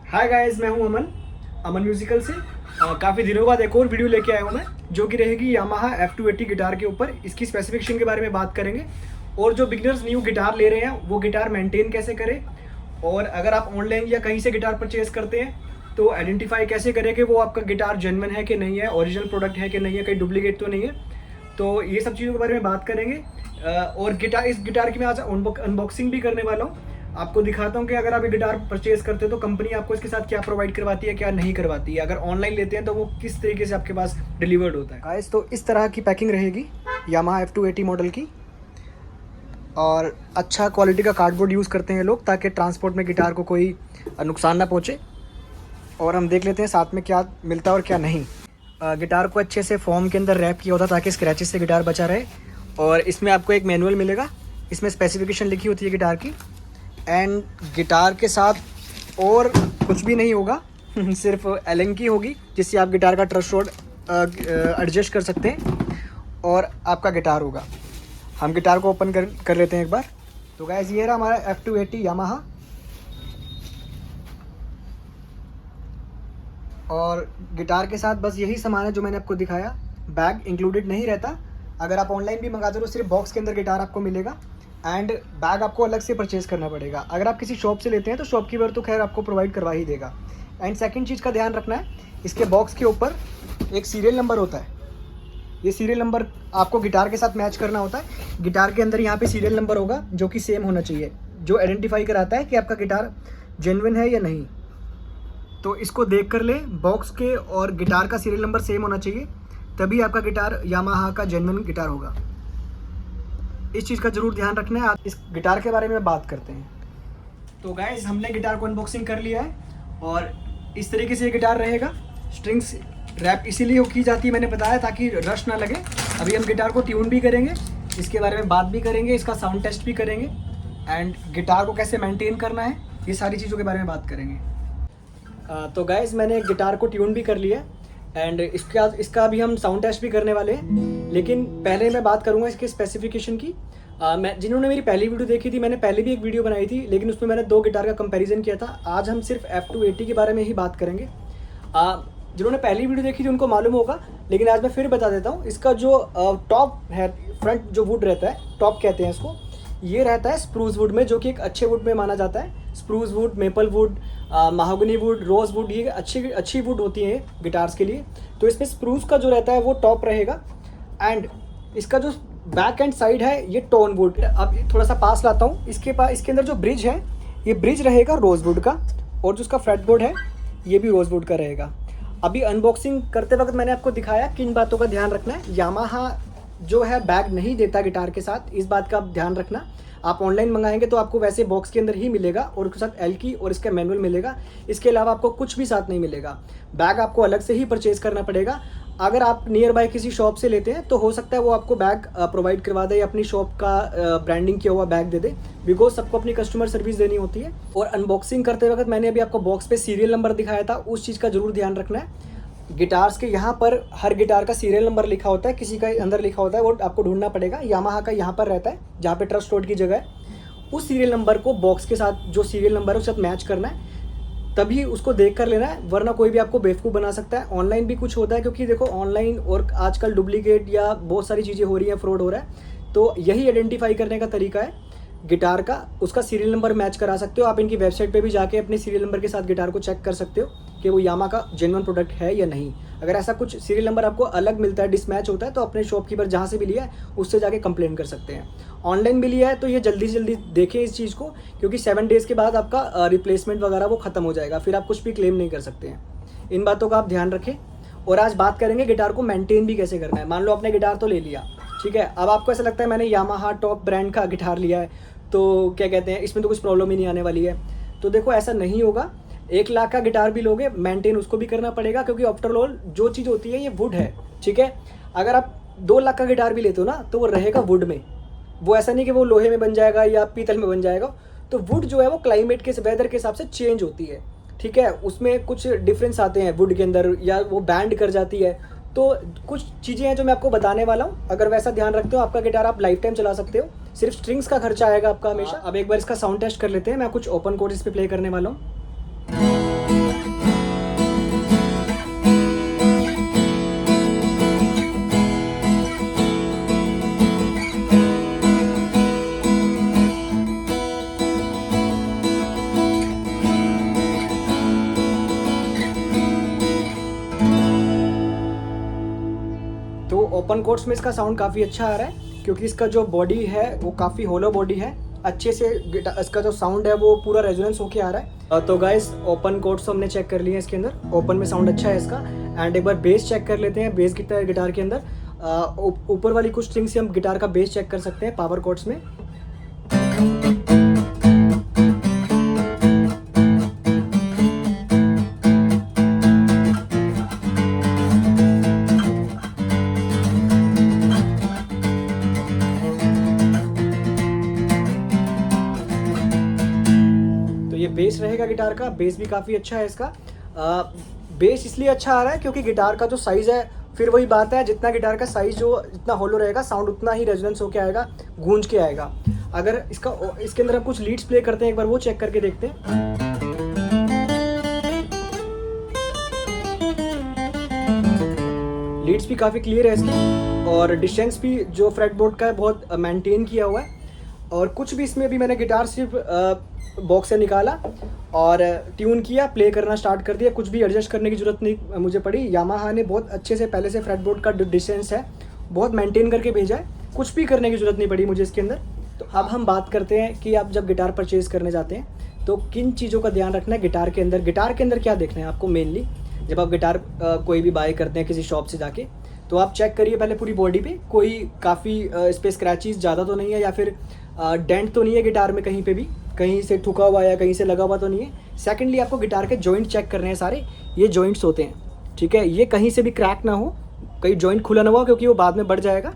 Hi guys, मैं हूं अमन अमन musical से। काफ़ी दिनों बाद एक और वीडियो लेके आया हूं मैं, जो कि रहेगी यामाहा F280 गिटार के ऊपर। इसकी स्पेसिफिकेशन के बारे में बात करेंगे और जो बिगनर्स न्यू गिटार ले रहे हैं वो गिटार मेंटेन कैसे करें, और अगर आप ऑनलाइन या कहीं से गिटार परचेज करते हैं तो आइडेंटिफाई कैसे करें कि वो आपका गिटार जेन्युइन है कि नहीं है, ओरिजिनल प्रोडक्ट है कि नहीं है, कहीं डुप्लीकेट तो नहीं है। तो ये सब चीज़ों के बारे में बात करेंगे। और इस गिटार की मैं आज अनबॉक्सिंग भी करने वाला हूँ। आपको दिखाता हूँ कि अगर आप ये गिटार परचेज करते हो तो कंपनी आपको इसके साथ क्या प्रोवाइड करवाती है, क्या नहीं करवाती है। अगर ऑनलाइन लेते हैं तो वो किस तरीके से आपके पास डिलीवर्ड होता है। गाइस, तो इस तरह की पैकिंग रहेगी यामाहा F280 मॉडल की, और अच्छा क्वालिटी का कार्डबोर्ड यूज़ करते हैं लोग ताकि ट्रांसपोर्ट में गिटार को कोई नुकसान ना पहुँचे। और हम देख लेते हैं साथ में क्या मिलता है और क्या नहीं। गिटार को अच्छे से फोम के अंदर रैप किया होता ताकि स्क्रैचेस से गिटार बचा रहे। और इसमें आपको एक मैनुअल मिलेगा, इसमें स्पेसिफिकेशन लिखी होती है गिटार की। एंड गिटार के साथ और कुछ भी नहीं होगा सिर्फ एलन की होगी, जिससे आप गिटार का ट्रस्ट रोड एडजस्ट कर सकते हैं और आपका गिटार होगा। हम गिटार को ओपन कर लेते हैं एक बार। तो गाइस, ये रहा हमारा F280 यामाहा। और गिटार के साथ बस यही सामान है जो मैंने आपको दिखाया। बैग इंक्लूडेड नहीं रहता। अगर आप ऑनलाइन भी मंगाते हो तो सिर्फ बॉक्स के अंदर गिटार आपको मिलेगा, एंड बैग आपको अलग से परचेज़ करना पड़ेगा। अगर आप किसी शॉप से लेते हैं तो शॉपकीपर तो खैर आपको प्रोवाइड करवा ही देगा। एंड सेकंड चीज़ का ध्यान रखना है, इसके बॉक्स के ऊपर एक सीरियल नंबर होता है। ये सीरियल नंबर आपको गिटार के साथ मैच करना होता है। गिटार के अंदर यहाँ पे सीरियल नंबर होगा जो कि सेम होना चाहिए, जो आइडेंटिफाई कराता है कि आपका गिटार जेन्युइन है या नहीं। तो इसको देख कर ले, बॉक्स के और गिटार का सीरियल नंबर सेम होना चाहिए, तभी आपका गिटार यामाहा का जेन्युइन गिटार होगा। इस चीज़ का ज़रूर ध्यान रखना है। इस गिटार के बारे में बात करते हैं। तो गाइस, हमने गिटार को अनबॉक्सिंग कर लिया है और इस तरीके से ये गिटार रहेगा। स्ट्रिंग्स रैप इसीलिए की जाती है, मैंने बताया, ताकि रश ना लगे। अभी हम गिटार को ट्यून भी करेंगे, इसके बारे में बात भी करेंगे, इसका साउंड टेस्ट भी करेंगे, एंड गिटार को कैसे मेंटेन करना है, ये सारी चीज़ों के बारे में बात करेंगे। तो गाइस, मैंने गिटार को ट्यून भी कर लिया एंड इसका भी हम साउंड टेस्ट भी करने वाले हैं। लेकिन पहले मैं बात करूंगा इसके स्पेसिफिकेशन की। मैं जिन्होंने मेरी पहली वीडियो देखी थी, मैंने पहले भी एक वीडियो बनाई थी, लेकिन उसमें मैंने दो गिटार का कंपैरिजन किया था। आज हम सिर्फ F280 के बारे में ही बात करेंगे। जिन्होंने पहली वीडियो देखी थी उनको मालूम होगा, लेकिन आज मैं फिर बता देता हूँ। इसका जो टॉप है, फ्रंट जो वुड रहता है, टॉप कहते हैं इसको, ये रहता है स्प्रूस वुड में, जो कि एक अच्छे वुड में माना जाता है। Spruce wood, maple wood, mahogany wood, rose wood, ये अच्छी वुड होती है गिटार्स के लिए। तो इसमें स्प्रूस का जो रहता है वो टॉप रहेगा। एंड इसका जो बैक एंड साइड है ये टोन वुड। अब थोड़ा सा पास लाता हूँ, इसके अंदर जो ब्रिज है, ये ब्रिज रहेगा रोज वुड का, और जो उसका फ्रेट बोर्ड है ये भी रोज वुड का रहेगा। अभी अनबॉक्सिंग करते वक्त मैंने आपको दिखाया किन बातों का ध्यान रखना है। यामाहा जो है बैग नहीं देता गिटार के साथ, इस बात का ध्यान रखना। आप ऑनलाइन मंगाएंगे तो आपको वैसे बॉक्स के अंदर ही मिलेगा, और उसके साथ एल की और इसका मैनुअल मिलेगा। इसके अलावा आपको कुछ भी साथ नहीं मिलेगा। बैग आपको अलग से ही परचेज करना पड़ेगा। अगर आप नियर बाय किसी शॉप से लेते हैं तो हो सकता है वो आपको बैग प्रोवाइड करवा दे, या अपनी शॉप का ब्रांडिंग किया हुआ बैग दे दे, बिकॉज सबको अपनी कस्टमर सर्विस देनी होती है। और अनबॉक्सिंग करते वक्त मैंने अभी आपको बॉक्स पे सीरियल नंबर दिखाया था, उस चीज़ का जरूर ध्यान रखना है। गिटार्स के यहाँ पर हर गिटार का सीरियल नंबर लिखा होता है, किसी का अंदर लिखा होता है, वो आपको ढूंढना पड़ेगा। यामाहा का यहाँ पर रहता है, जहाँ पे ट्रस्ट रोड की जगह है। उस सीरियल नंबर को बॉक्स के साथ, जो सीरियल नंबर है उसके साथ मैच करना है, तभी उसको देख कर लेना है, वरना कोई भी आपको बेवकूफ़ बना सकता है। ऑनलाइन भी कुछ होता है, क्योंकि देखो ऑनलाइन और आजकल डुप्लीकेट या बहुत सारी चीज़ें हो रही हैं, फ्रॉड हो रहा है। तो यही आइडेंटिफाई करने का तरीका है गिटार का, उसका सीरियल नंबर मैच करा सकते हो। आप इनकी वेबसाइट पे भी जाके अपने सीरियल नंबर के साथ गिटार को चेक कर सकते हो कि वो यामाहा का जेन्युइन प्रोडक्ट है या नहीं। अगर ऐसा कुछ सीरियल नंबर आपको अलग मिलता है, डिसमैच होता है, तो अपने शॉपकीपर जहाँ से भी लिया है उससे जाके कंप्लेन कर सकते हैं। ऑनलाइन भी लिया है तो ये जल्दी से जल्दी देखें इस चीज़ को, क्योंकि 7 डेज़ के बाद आपका रिप्लेसमेंट वगैरह वो ख़त्म हो जाएगा, फिर आप कुछ भी क्लेम नहीं कर सकते हैं। इन बातों का आप ध्यान रखें। और आज बात करेंगे गिटार को मेंटेन भी कैसे करना है। मान लो आपने गिटार तो ले लिया, ठीक है, अब आपको ऐसा लगता है मैंने यामाहा टॉप ब्रांड का गिटार लिया है, तो क्या कहते हैं, इसमें तो कुछ प्रॉब्लम ही नहीं आने वाली है। तो देखो, ऐसा नहीं होगा। 1 लाख का गिटार भी लोगे, मेंटेन उसको भी करना पड़ेगा, क्योंकि आफ्टर ऑल जो चीज़ होती है ये वुड है, ठीक है। अगर आप 2 लाख का गिटार भी लेते हो ना, तो वो रहेगा वुड में। वो ऐसा नहीं कि वो लोहे में बन जाएगा या पीतल में बन जाएगा। तो वुड जो है वो क्लाइमेट के, वेदर के हिसाब से चेंज होती है, ठीक है। उसमें कुछ डिफरेंस आते हैं वुड के अंदर, या वो बैंड कर जाती है। तो कुछ चीज़ें हैं जो मैं आपको बताने वाला हूँ। अगर वैसा ध्यान रखते हो, आपका गिटार आप लाइफ टाइम चला सकते हो। सिर्फ स्ट्रिंग्स का खर्चा आएगा आपका हमेशा। अब एक बार इसका साउंड टेस्ट कर लेते हैं। मैं कुछ ओपन कोड इस पर प्ले करने वाला हूँ। ओपन कोर्ट्स में इसका साउंड काफ़ी अच्छा आ रहा है क्योंकि इसका जो बॉडी है वो काफ़ी होलो बॉडी है, अच्छे से इसका जो साउंड है वो पूरा रेजोनेंस होके आ रहा है। तो गाइस ओपन कोर्ट्स तो हमने चेक कर लिए हैं इसके अंदर, ओपन में साउंड अच्छा है इसका। एंड एक बार बेस चेक कर लेते हैं, बेस कितना है गिटार के अंदर। ऊपर वाली कुछ स्ट्रिंग से हम गिटार का बेस चेक कर सकते हैं पावर कोर्ट्स में। बेस रहेगा गिटार का, बेस भी काफ़ी अच्छा है इसका। बेस इसलिए अच्छा आ रहा है क्योंकि गिटार का जो साइज़ है, फिर वही बात है, जितना गिटार का साइज़ जो जितना होलो रहेगा साउंड उतना ही रेजोनेंस होके आएगा, गूंज के आएगा। अगर इसके अंदर हम कुछ लीड्स प्ले करते हैं, एक बार वो चेक करके देखते हैं। लीड्स भी काफ़ी क्लियर है इसकी और डिस्टेंस भी जो फ्रेटबोर्ड का है बहुत मेंटेन किया हुआ है। और कुछ भी इसमें भी मैंने गिटार सिर्फ बॉक्स से निकाला और ट्यून किया, प्ले करना स्टार्ट कर दिया, कुछ भी एडजस्ट करने की ज़रूरत नहीं मुझे पड़ी। यामाहा ने बहुत अच्छे से पहले से फ्रेटबोर्ड का डिस्टेंस है बहुत मेंटेन करके भेजा है, कुछ भी करने की ज़रूरत नहीं पड़ी मुझे इसके अंदर। तो अब हम बात करते हैं कि आप जब गिटार परचेज़ करने जाते हैं तो किन चीज़ों का ध्यान रखना है गिटार के अंदर। गिटार के अंदर क्या देखना है आपको मेनली, जब आप गिटार कोई भी बाय करते हैं किसी शॉप से जाके, तो आप चेक करिए पहले पूरी बॉडी पे कोई काफ़ी इस पर स्क्रैचेस ज़्यादा तो नहीं है या फिर डेंट तो नहीं है गिटार में, कहीं पे भी कहीं से ठुका हुआ या कहीं से लगा हुआ तो नहीं है। सेकंडली आपको गिटार के जॉइंट चेक करने हैं सारे, ये जॉइंट्स होते हैं, ठीक है, ये कहीं से भी क्रैक ना हो, कहीं जॉइंट खुला ना हो क्योंकि वो बाद में बढ़ जाएगा।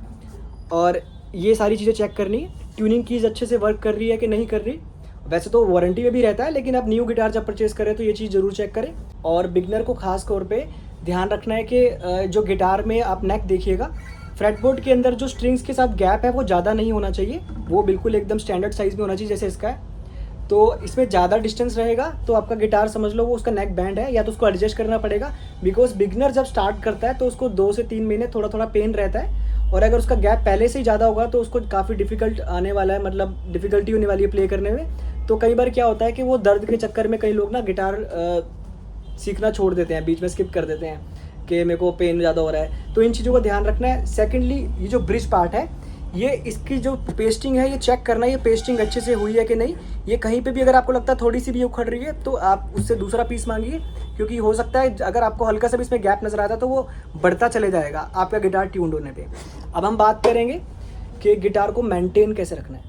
और ये सारी चीज़ें चेक करनी है। ट्यूनिंग कीज़ अच्छे से वर्क कर रही है कि नहीं कर रही, वैसे तो वारंटी में भी रहता है, लेकिन आप न्यू गिटार जब परचेज़ करें तो ये चीज़ ज़रूर चेक करें। और बिगनर को खास तौर पे ध्यान रखना है कि जो गिटार में आप नेक देखिएगा, फ्रेटबोर्ड के अंदर जो स्ट्रिंग्स के साथ गैप है वो ज़्यादा नहीं होना चाहिए, वो बिल्कुल एकदम स्टैंडर्ड साइज़ में होना चाहिए जैसे इसका है। तो इसमें ज़्यादा डिस्टेंस रहेगा तो आपका गिटार समझ लो वो उसका नेक बैंड है, या तो उसको एडजस्ट करना पड़ेगा। बिकॉज बिगनर जब स्टार्ट करता है तो उसको 2 से 3 महीने थोड़ा थोड़ा पेन रहता है, और अगर उसका गैप पहले से ही ज़्यादा होगा तो उसको काफ़ी डिफ़िकल्ट आने वाला है, मतलब डिफ़िकल्टी होने वाली है प्ले करने में। तो कई बार क्या होता है कि वो दर्द के चक्कर में कई लोग ना गिटार सीखना छोड़ देते हैं, बीच में स्किप कर देते हैं कि मेरे को पेन ज़्यादा हो रहा है। तो इन चीज़ों का ध्यान रखना है। सेकेंडली ये जो ब्रिज पार्ट है, ये इसकी जो पेस्टिंग है ये चेक करना है, ये पेस्टिंग अच्छे से हुई है कि नहीं। ये कहीं पे भी अगर आपको लगता है थोड़ी सी भी उखड़ रही है तो आप उससे दूसरा पीस मांगिए, क्योंकि हो सकता है अगर आपको हल्का सा भी इसमें गैप नज़र आता है तो वो बढ़ता चले जाएगा आपका गिटार ट्यून्ड होने पे। अब हम बात करेंगे कि गिटार को मेंटेन कैसे रखना है।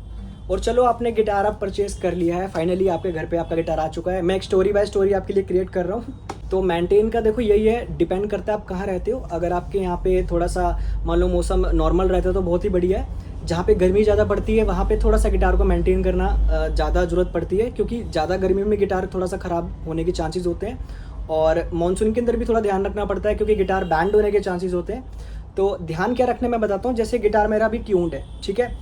और चलो आपने गिटार आप परचेज़ कर लिया है, फाइनली आपके घर पे आपका गिटार आ चुका है। मैं एक स्टोरी बाय स्टोरी आपके लिए क्रिएट कर रहा हूँ। तो मेंटेन का देखो यही है, डिपेंड करता है आप कहाँ रहते हो। अगर आपके यहाँ पे थोड़ा सा मान लो मौसम नॉर्मल रहता है तो बहुत ही बढ़िया है। जहाँ पे गर्मी ज़्यादा पड़ती है वहाँ पे थोड़ा सा गिटार को मेंटेन करना ज़्यादा ज़रूरत पड़ती है, क्योंकि ज़्यादा गर्मी में गिटार थोड़ा सा ख़राब होने के चांसेस होते हैं। और मानसून के अंदर भी थोड़ा ध्यान रखना पड़ता है क्योंकि गिटार बैंड होने के चांसेस होते हैं। तो ध्यान क्या रखना मैं बताता हूँ। जैसे गिटार मेरा अभी ट्यून्ड है, ठीक है,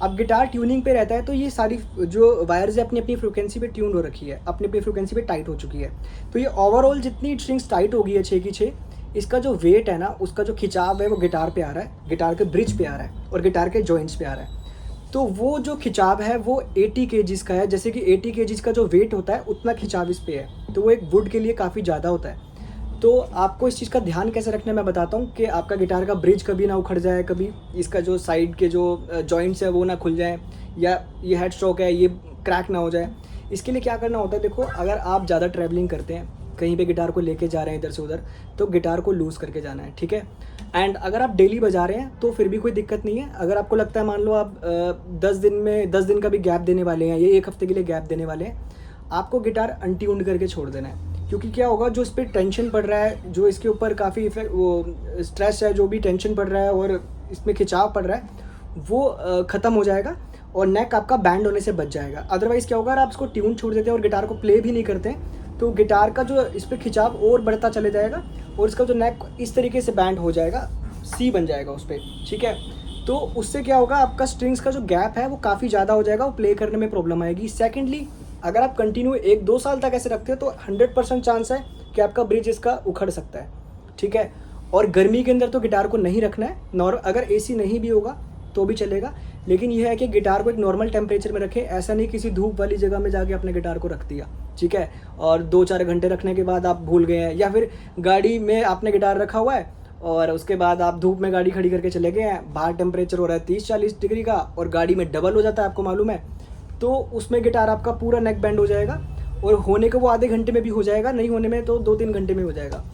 अब गिटार ट्यूनिंग पे रहता है तो ये सारी जो वायर्स है अपनी अपनी फ्रिक्वेंसी पे ट्यून हो रखी है, अपनी अपनी फ्रिक्वेंसी पे टाइट हो चुकी है। तो ये ओवरऑल जितनी स्ट्रिंग्स टाइट हो गई है 6 की 6, इसका जो वेट है ना, उसका जो खिंचाव है वो गिटार पे आ रहा है, गिटार के ब्रिज पे आ रहा है और गिटार के जॉइंट्स पे आ रहा है। तो वो जो खिंचाव है वो 80 kgs का है। जैसे कि 80 kgs का जो वेट होता है उतना खिंचाव इस पे है, तो वो एक वुड के लिए काफ़ी ज़्यादा होता है। तो आपको इस चीज़ का ध्यान कैसे रखना है मैं बताता हूँ कि आपका गिटार का ब्रिज कभी ना उखड़ जाए, कभी इसका जो साइड के जो जॉइंट्स है वो ना खुल जाए, या ये हेड स्ट्रोक है ये क्रैक ना हो जाए। इसके लिए क्या करना होता है, देखो अगर आप ज़्यादा ट्रैवलिंग करते हैं, कहीं पे गिटार को लेके जा रहे हैं इधर से उधर, तो गिटार को लूज़ करके जाना है, ठीक है। एंड अगर आप डेली बजा रहे हैं तो फिर भी कोई दिक्कत नहीं है। अगर आपको लगता है मान लो आप 10 दिन का भी गैप देने वाले हैं, ये 1 हफ्ते के लिए गैप देने वाले हैं, आपको गिटार अनट्यून्ड करके छोड़ देना है। क्योंकि क्या होगा, जो इस पर टेंशन पड़ रहा है, जो इसके ऊपर काफ़ी इफेक्ट वो स्ट्रेस है, जो भी टेंशन पड़ रहा है और इसमें खिंचाव पड़ रहा है वो ख़त्म हो जाएगा और नेक आपका बैंड होने से बच जाएगा। अदरवाइज़ क्या होगा, अगर आप इसको ट्यून छोड़ देते हैं और गिटार को प्ले भी नहीं करते हैं तो गिटार का जो इस पर खिंचाव और बढ़ता चले जाएगा और इसका जो नेक इस तरीके से बैंड हो जाएगा, सी बन जाएगा उस पर, ठीक है। तो उससे क्या होगा, आपका स्ट्रिंग्स का जो गैप है वो काफ़ी ज़्यादा हो जाएगा, वो प्ले करने में प्रॉब्लम आएगी। सेकेंडली अगर आप कंटिन्यू 1-2 साल तक ऐसे रखते हो तो 100% चांस है कि आपका ब्रिज इसका उखड़ सकता है, ठीक है। और गर्मी के अंदर तो गिटार को नहीं रखना है, अगर एसी नहीं भी होगा तो भी चलेगा, लेकिन यह है कि गिटार को एक नॉर्मल टेम्परेचर में रखें। ऐसा नहीं किसी धूप वाली जगह में जाके अपने गिटार को रख दिया, ठीक है, और 2-4 घंटे रखने के बाद आप भूल गए हैं, या फिर गाड़ी में आपने गिटार रखा हुआ है और उसके बाद आप धूप में गाड़ी खड़ी करके चले गए हैं, बाहर टेम्परेचर हो रहा है 30-40 डिग्री का और गाड़ी में डबल हो जाता है, आपको मालूम है, तो उसमें गिटार आपका पूरा नेक बैंड हो जाएगा और होने को वो आधे घंटे में भी हो जाएगा, नहीं होने में तो 2-3 घंटे में हो जाएगा।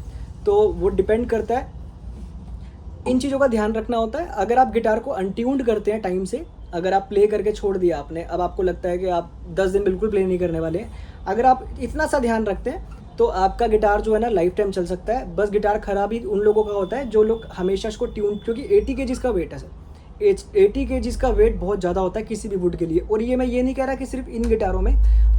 तो वो डिपेंड करता है, इन चीज़ों का ध्यान रखना होता है। अगर आप गिटार को अनट्यून्ड करते हैं टाइम से, अगर आप प्ले करके छोड़ दिया आपने, अब आपको लगता है कि आप 10 दिन बिल्कुल प्ले नहीं करने वाले हैं, अगर आप इतना सा ध्यान रखते हैं तो आपका गिटार जो है ना लाइफ टाइम चल सकता है। बस गिटार ख़राब ही उन लोगों का होता है जो लोग हमेशा इसको ट्यून, क्योंकि 80 केजीज़ का वेट है सर, 80 केजीज़ का वेट बहुत ज़्यादा होता है किसी भी वुड के लिए। और ये मैं ये नहीं कह रहा कि सिर्फ इन गिटारों में,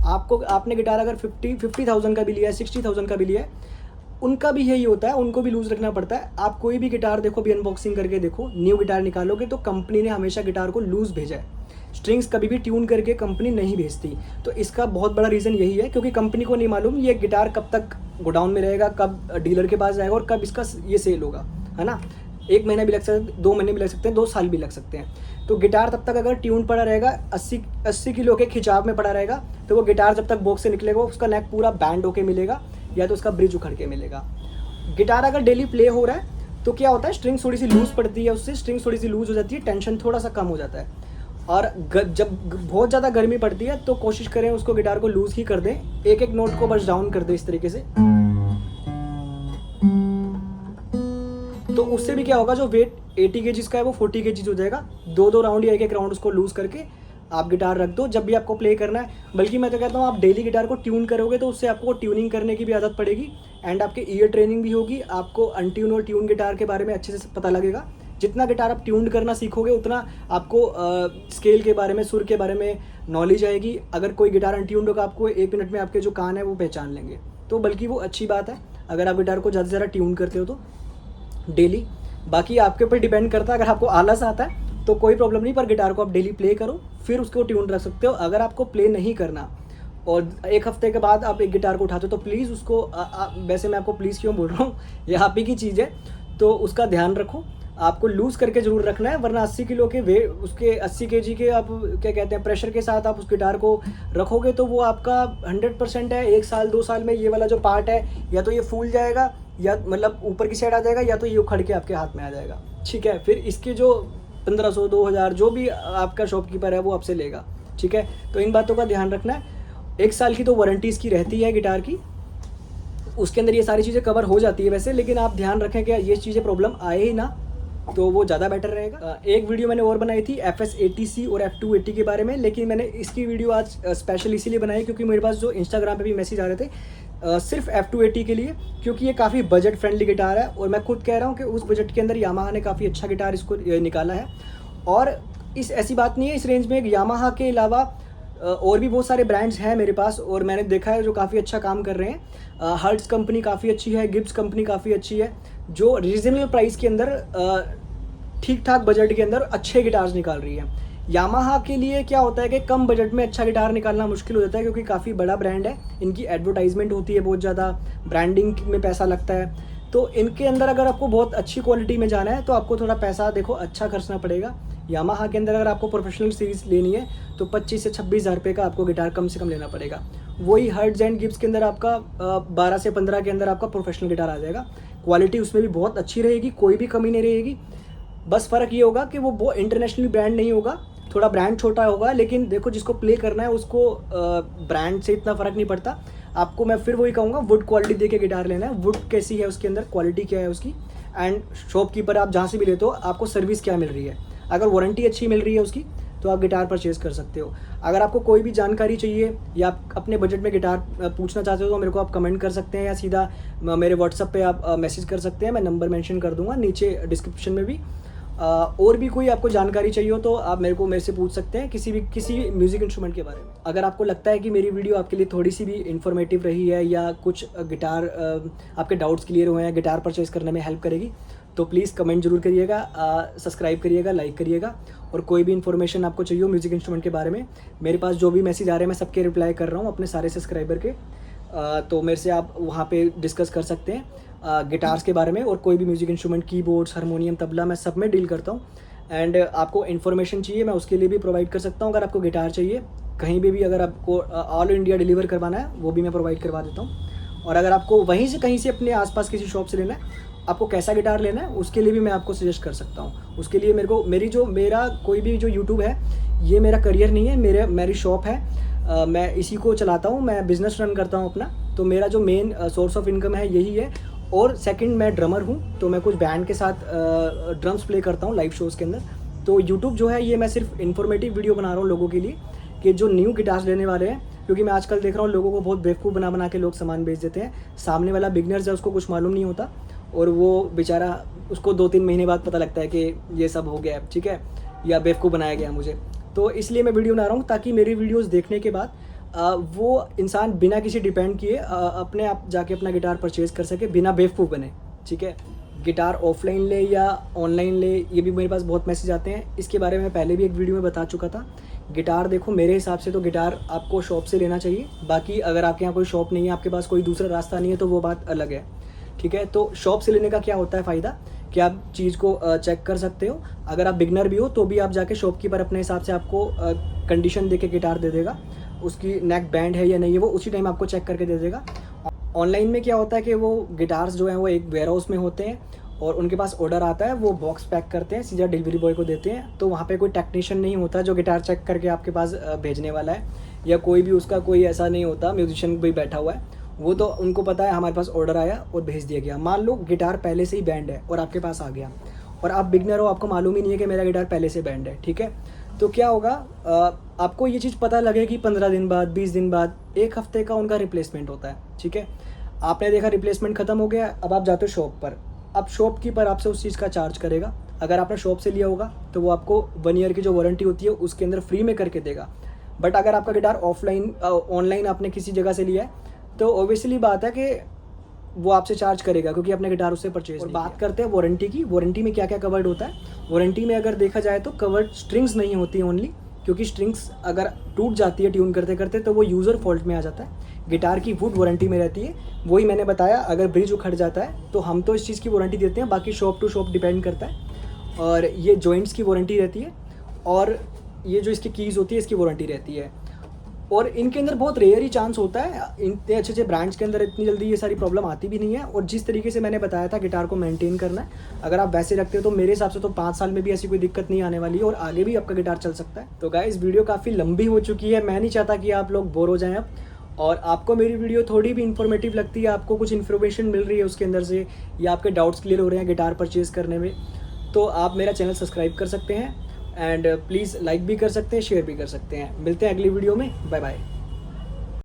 आपने गिटार अगर 50,000 का भी लिया है, 60,000 का भी लिया है, उनका भी यही होता है, उनको भी लूज़ रखना पड़ता है। आप कोई भी गिटार देखो, भी अनबॉक्सिंग करके देखो, न्यू गिटार निकालोगे तो कंपनी ने हमेशा गिटार को लूज़ भेजा है, स्ट्रिंग्स कभी भी ट्यून करके कंपनी नहीं भेजती। तो इसका बहुत बड़ा रीज़न यही है, क्योंकि कंपनी को नहीं मालूम ये गिटार कब तक गोडाउन में रहेगा, कब डीलर के पास जाएगा और कब इसका ये सेल होगा, है ना। 1 महीना भी लग सकता है, 2 महीने भी लग सकते हैं, 2 साल भी लग सकते हैं। तो गिटार तब तक अगर ट्यून पड़ा रहेगा, 80 किलो के खिंचाव में पड़ा रहेगा, तो वो गिटार जब तक बॉक्स से निकलेगा उसका नेक पूरा बैंड होके मिलेगा या तो उसका ब्रिज उखड़ के मिलेगा। गिटार अगर डेली प्ले हो रहा है तो क्या होता है, स्ट्रिंग थोड़ी सी लूज़ पड़ती है, उससे स्ट्रिंग थोड़ी सी लूज़ हो जाती है, टेंशन थोड़ा सा कम हो जाता है। और जब बहुत ज़्यादा गर्मी पड़ती है तो कोशिश करें उसको गिटार को लूज़ ही कर दें, एक नोट को बस डाउन कर दें इस तरीके से। तो उससे भी क्या होगा, जो वेट 80 केजीज़ का है वो 40 केजीज़ हो जाएगा। 2-2 राउंड या 1-1 राउंड उसको लूज़ करके आप गिटार रख दो जब भी आपको प्ले करना है। बल्कि मैं तो कहता हूँ आप डेली गिटार को ट्यून करोगे तो उससे आपको ट्यूनिंग करने की भी आदत पड़ेगी एंड आपके ईयर ट्रेनिंग भी होगी, आपको अनट्यून और ट्यून गिटार के बारे में अच्छे से पता लगेगा। जितना गिटार आप ट्यून करना सीखोगे उतना आपको स्केल के बारे में, सुर के बारे में नॉलेज आएगी। अगर कोई गिटार अनट्यून्ड होगा, आपको 1 मिनट में आपके जो कान है वो पहचान लेंगे, तो बल्कि वो अच्छी बात है अगर आप गिटार को ज़्यादा से ज़्यादा ट्यून करते हो तो डेली। बाकी आपके ऊपर डिपेंड करता है, अगर आपको आलस आता है तो कोई प्रॉब्लम नहीं, पर गिटार को आप डेली प्ले करो फिर उसको ट्यून रख सकते हो। अगर आपको प्ले नहीं करना और 1 हफ्ते के बाद आप एक गिटार को उठाते हो तो प्लीज़ उसको वैसे मैं आपको प्लीज़ क्यों बोल रहा हूँ, ये आप ही की चीज़ है तो उसका ध्यान रखो, आपको लूज़ करके ज़रूर रखना है, वरना 80 किलो के वेट, उसके 80 केजी के आप क्या कहते हैं प्रेशर के साथ आप उस गिटार को रखोगे तो वो आपका 100% है 1 साल 2 साल में ये वाला जो पार्ट है या तो ये फूल जाएगा या मतलब ऊपर की साइड आ जाएगा या तो ये उखड़ के आपके हाथ में आ जाएगा। ठीक है, फिर इसके जो 1500 2000 जो भी आपका शॉपकीपर है वो आपसे लेगा। ठीक है, तो इन बातों का ध्यान रखना है। 1 साल की तो वारंटी इसकी रहती है गिटार की, उसके अंदर ये सारी चीज़ें कवर हो जाती है वैसे, लेकिन आप ध्यान रखें कि ये चीज़ें प्रॉब्लम आए ही ना तो वो ज़्यादा बेटर रहेगा। एक वीडियो मैंने और बनाई थी FS80C और F280 के बारे में, लेकिन मैंने इसकी वीडियो आज स्पेशल इसीलिए बनाई क्योंकि मेरे पास जो इंस्टाग्राम पे भी मैसेज आ रहे थे सिर्फ F280 के लिए, क्योंकि ये काफ़ी बजट फ्रेंडली गिटार है और मैं खुद कह रहा हूँ कि उस बजट के अंदर यामाहा ने काफ़ी अच्छा गिटार इसको निकाला है। और इस ऐसी बात नहीं है, इस रेंज में यामाहा के अलावा और भी बहुत सारे ब्रांड्स हैं मेरे पास और मैंने देखा है जो काफ़ी अच्छा काम कर रहे हैं। हर्ट्स कंपनी काफ़ी अच्छी है, गिब्स कंपनी काफ़ी अच्छी है, जो रीजनेबल प्राइस के अंदर ठीक ठाक बजट के अंदर अच्छे गिटार्स निकाल रही है। यामाहा के लिए क्या होता है कि कम बजट में अच्छा गिटार निकालना मुश्किल हो जाता है क्योंकि काफ़ी बड़ा ब्रांड है, इनकी एडवर्टाइजमेंट होती है बहुत ज़्यादा, ब्रांडिंग में पैसा लगता है, तो इनके अंदर अगर आपको बहुत अच्छी क्वालिटी में जाना है तो आपको थोड़ा पैसा देखो अच्छा खर्चना पड़ेगा। यामाहा के अंदर अगर आपको प्रोफेशनल सीरीज़ लेनी है तो 25 से 26 हज़ार रुपये का आपको गिटार कम से कम लेना पड़ेगा। वही हर्ट्ज एंड गिब्स के अंदर आपका 12 से 15 के अंदर आपका प्रोफेशनल गिटार आ जाएगा। क्वालिटी उसमें भी बहुत अच्छी रहेगी, कोई भी कमी नहीं रहेगी। बस फ़र्क ये होगा कि वो इंटरनेशनली ब्रांड नहीं होगा, थोड़ा ब्रांड छोटा होगा, लेकिन देखो जिसको प्ले करना है उसको ब्रांड से इतना फ़र्क नहीं पड़ता। आपको मैं फिर वही कहूँगा, वुड क्वालिटी देख के गिटार लेना है, वुड कैसी है उसके अंदर, क्वालिटी क्या है उसकी, एंड शॉपकीपर आप जहाँ से भी लेते हो आपको सर्विस क्या मिल रही है। अगर वारंटी अच्छी मिल रही है उसकी तो आप गिटार परचेज़ कर सकते हो। अगर आपको कोई भी जानकारी चाहिए या आप अपने बजट में गिटार पूछना चाहते हो तो मेरे को आप कमेंट कर सकते हैं या सीधा मेरे व्हाट्सएप पे आप मैसेज कर सकते हैं, मैं नंबर मेंशन कर दूंगा नीचे डिस्क्रिप्शन में भी। और भी कोई आपको जानकारी चाहिए हो तो आप मेरे से पूछ सकते हैं किसी भी म्यूज़िक इंस्ट्रूमेंट के बारे में। अगर आपको लगता है कि मेरी वीडियो आपके लिए थोड़ी सी भी इन्फॉर्मेटिव रही है या कुछ गिटार आपके डाउट्स क्लियर हुए हैं, गिटार परचेज़ करने में हेल्प करेगी, तो प्लीज़ कमेंट जरूर करिएगा, सब्सक्राइब करिएगा, लाइक करिएगा। और कोई भी इन्फॉर्मेशन आपको चाहिए हो म्यूज़िक इंस्ट्रूमेंट के बारे में, मेरे पास जो भी मैसेज आ रहे हैं मैं सबके रिप्लाई कर रहा हूँ अपने सारे सब्सक्राइबर के, तो मेरे से आप वहाँ पे डिस्कस कर सकते हैं गिटार्स के बारे में। और कोई भी music instrument, keyboards, harmonium, tabla, मैं सब में डील करता हूँ। एंड आपको इन्फॉर्मेशन चाहिए मैं उसके लिए भी प्रोवाइड कर सकता हूँ। अगर आपको गिटार चाहिए कहीं भी अगर आपको ऑल इंडिया डिलीवर करवाना है वो भी मैं प्रोवाइड करवा देता हूँ। और अगर आपको वहीं से कहीं से अपने आसपास किसी शॉप से लेना है आपको कैसा गिटार लेना है उसके लिए भी मैं आपको सजेस्ट कर सकता हूँ। उसके लिए मेरा कोई भी जो यूट्यूब है ये मेरा करियर नहीं है, मेरी शॉप है, मैं इसी को चलाता हूँ, मैं बिज़नेस रन करता हूँ अपना। तो मेरा जो मेन सोर्स ऑफ इनकम है यही है। और सेकंड, मैं ड्रमर हूँ, तो मैं कुछ बैंड के साथ ड्रम्स प्ले करता हूँ लाइव शोज़ के अंदर। तो यूट्यूब जो है ये मैं सिर्फ इन्फॉर्मेटिव वीडियो बना रहा हूँ लोगों के लिए, कि जो न्यू गिटार्स लेने वाले हैं, क्योंकि मैं आजकल देख रहा हूँ लोगों को बहुत बेवकूफ़ बना के लोग सामान बेच देते हैं। सामने वाला बिगनर्स है, उसको कुछ मालूम नहीं होता, और वो बेचारा, उसको 2-3 महीने बाद पता लगता है कि ये सब हो गया है, ठीक है, या बेवकूफ़ बनाया गया मुझे। तो इसलिए मैं वीडियो बना रहा हूँ, ताकि मेरी वीडियोज़ देखने के बाद वो इंसान बिना किसी डिपेंड किए अपने आप जाके अपना गिटार परचेज़ कर सके, बिना बेवकूफ़ बने, ठीक है। गिटार ऑफलाइन ले या ऑनलाइन ले, ये भी मेरे पास बहुत मैसेज आते हैं। इसके बारे में पहले भी एक वीडियो में बता चुका था। गिटार देखो, मेरे हिसाब से तो गिटार आपको शॉप से लेना चाहिए। बाकी अगर आपके यहाँ कोई शॉप नहीं है, आपके पास कोई दूसरा रास्ता नहीं है, तो वो बात अलग है, ठीक है। तो शॉप से लेने का क्या होता है फ़ायदा, कि आप चीज़ को चेक कर सकते हो। अगर आप बिगनर भी हो तो भी आप जाके शॉपकीपर अपने हिसाब से आपको कंडीशन दे के गिटार दे देगा, उसकी नेक बैंड है या नहीं है वो उसी टाइम आपको चेक करके दे देगा। ऑनलाइन में क्या होता है कि वो गिटार्स जो हैं वो एक वेयर हाउस में होते हैं, और उनके पास ऑर्डर आता है, वो बॉक्स पैक करते हैं, सीधा डिलीवरी बॉय को देते हैं। तो वहाँ पे कोई टेक्नीशियन नहीं होता जो गिटार चेक करके आपके पास भेजने वाला है, या कोई भी उसका कोई ऐसा नहीं होता, म्यूजिशियन भी बैठा हुआ है। वो तो उनको पता है हमारे पास ऑर्डर आया और भेज दिया गया। मान लो गिटार पहले से ही बैंड है और आपके पास आ गया, और आप बिगनर हो, आपको मालूम ही नहीं है कि मेरा गिटार पहले से बैंड है, ठीक है। तो क्या होगा, आपको ये चीज़ पता लगेगी 15 दिन बाद, 20 दिन बाद, 1 हफ्ते का उनका रिप्लेसमेंट होता है, ठीक है। आपने देखा रिप्लेसमेंट ख़त्म हो गया, अब आप जाते हो शॉप पर, अब शॉपकीपर आपसे उस चीज़ का चार्ज करेगा। अगर आपने शॉप से लिया होगा तो वो आपको 1 ईयर की जो वारंटी होती है उसके अंदर फ्री में करके देगा। बट अगर आपका गिटार ऑनलाइन आपने किसी जगह से लिया है, तो ऑब्वियसली बात है कि वो आपसे चार्ज करेगा, क्योंकि आपने गिटार उससे परचेज। और बात करते हैं वारंटी की। वारंटी में क्या क्या कवर्ड होता है। वारंटी में अगर देखा जाए तो कवर्ड स्ट्रिंग्स नहीं होती ओनली, क्योंकि स्ट्रिंग्स अगर टूट जाती है ट्यून करते करते तो वो यूज़र फॉल्ट में आ जाता है। गिटार की वुड वारंटी में रहती है, वही मैंने बताया। अगर ब्रिज उखड़ जाता है तो हम तो इस चीज़ की वारंटी देते हैं, बाकी शॉप टू शॉप डिपेंड करता है। और ये जॉइंट्स की वारंटी रहती है, और ये जो इसकी कीज़ होती है इसकी वारंटी रहती है। और इनके अंदर बहुत रेयर ही चांस होता है, इतने अच्छे अच्छे ब्रांड्स के अंदर इतनी जल्दी ये सारी प्रॉब्लम आती भी नहीं है। और जिस तरीके से मैंने बताया था गिटार को मेंटेन करना है, अगर आप वैसे रखते हो तो मेरे हिसाब से तो 5 साल में भी ऐसी कोई दिक्कत नहीं आने वाली है, और आगे भी आपका गिटार चल सकता है। तो गाइस, वीडियो काफ़ी लंबी हो चुकी है, मैं नहीं चाहता कि आप लोग बोर हो जाएं अब। और आपको मेरी वीडियो थोड़ी भी इन्फॉर्मेटिव लगती है, आपको कुछ इन्फॉर्मेशन मिल रही है उसके अंदर से, या आपके डाउट्स क्लियर हो रहे हैं गिटार परचेज़ करने में, तो आप मेरा चैनल सब्सक्राइब कर सकते हैं, एंड प्लीज़ लाइक भी कर सकते हैं, शेयर भी कर सकते हैं। मिलते हैं अगली वीडियो में, बाय बाय।